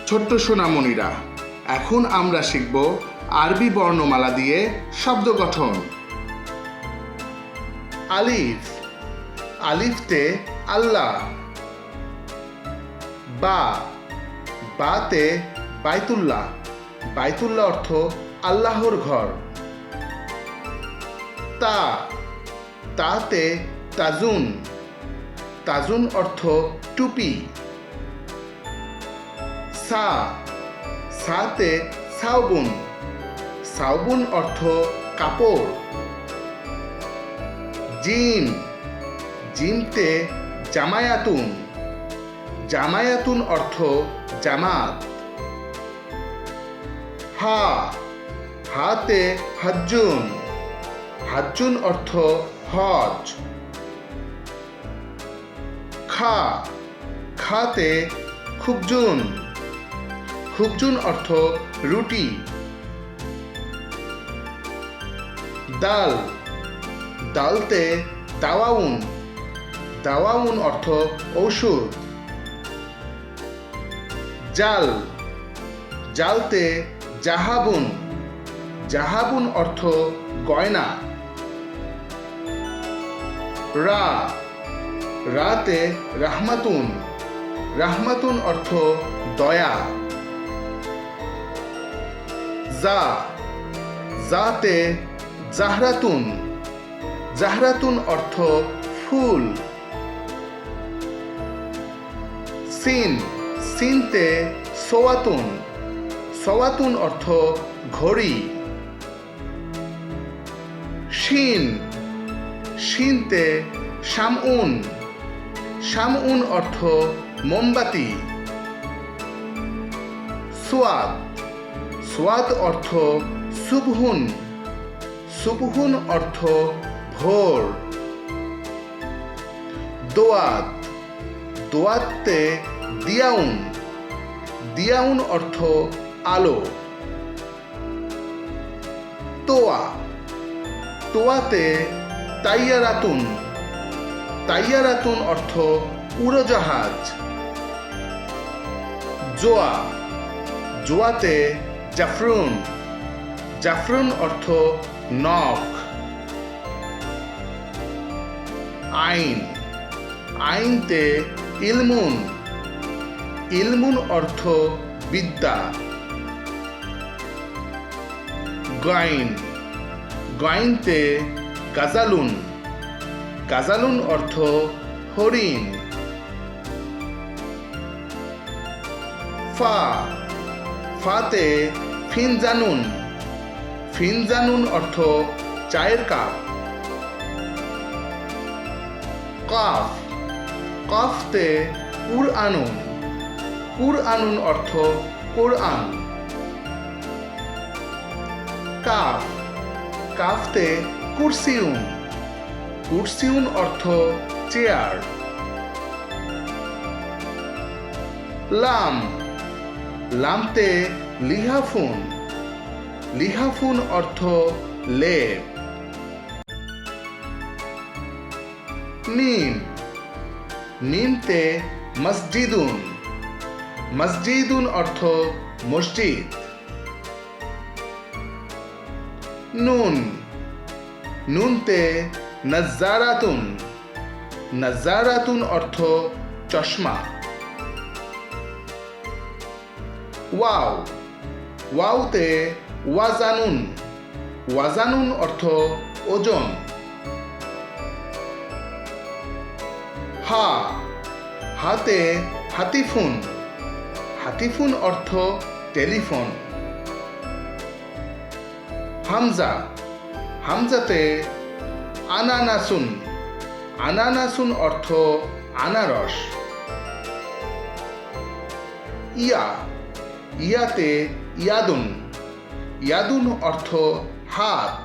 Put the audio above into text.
ছোট্ট সোনামণিরা, এখন আমরা শিখব আরবি বর্ণমালা দিয়ে শব্দ গঠন। আলিফ, আলিফতে আল্লাহ। বা, বাতে বাইতুল্লাহ, বাইতুল্লাহ অর্থ আল্লাহর ঘর। তা, তাতে তাজুন, তাজুন অর্থ টুপি। সা, সাতে সাউবুন, সাউবুন অর্থ কাপড়। জিম, জিমতে জামায়াতুন, জামায়াতুন অর্থ জামাত। হা, হাতে হজ্জুন, হজ্জুন অর্থ হজ। খা, খাতে খুবজুন, খুবজুন অর্থ রুটি। দাল, দালতে দাওয়াউন, দাওয়াউন অর্থ ঔষধ। জাল, জালতে জাহাবুন, জাহাবুন অর্থ গয়না। রা, রাতে রাহমাতুন, রাহমাতুন অর্থ দয়া। জা, জাতে জাহরাতুন, জাহরাতুন অর্থ ফুল। সিন, সিনতে সোয়াতুন, সোয়াতুন অর্থ ঘড়ি। শিন, শিনতে শামউন, শামউন অর্থ মোমবাতি। সোয়াদ, সোয়াদ অর্থ সুবহুন, সুবহুন অর্থ ভোর। দোয়াত, দোয়াতে দিয়াউন, দিয়াউন অর্থ আলো। তোয়া, তোয়াতে তাইয়ারাতুন, তাইয়ারাতুন অর্থ উড়োজাহাজ। জোয়া, জোয়াতে জাফরুন, জাফরুন অর্থ নখ। আইন, আইনতে ইলমুন, ইলমুন অর্থ বিদ্যা। গাইন, গাইনতে গাজালুন, গাজালুন অর্থ হরিণ। ফা, ফাতে ফিনজানুন, ফিনজানুন অর্থ চায়ের কাপ। কাফ, কাফতে কুরআনুন, কুরআনুন অর্থ কোরআন। কাফ, কাফতে কুরসিউন, কুরসিউন অর্থ চেয়ার। লাম, লামতে লিহাফুন, লিহাফুন অর্থ লেপ। নিম, নিমতে মসজিদুন, মসজিদুন অর্থ মসজিদ। নুন, নুনতে নজ্জারাতুন, নজ্জারাতুন অর্থ চশমা। ওয়াও, ওয়াওতে ওয়াজানুন, ওয়াজানুন অর্থ ওজন। হা, হাতে হাতিফুন, হাতিফুন অর্থ টেলিফোন। হামজা, হামজাতে আনানাসুন, আনানাসুন অর্থ আনারস। ইয়া, ইয়াতে ইয়াদুন, ইয়াদুন অর্থ হাত।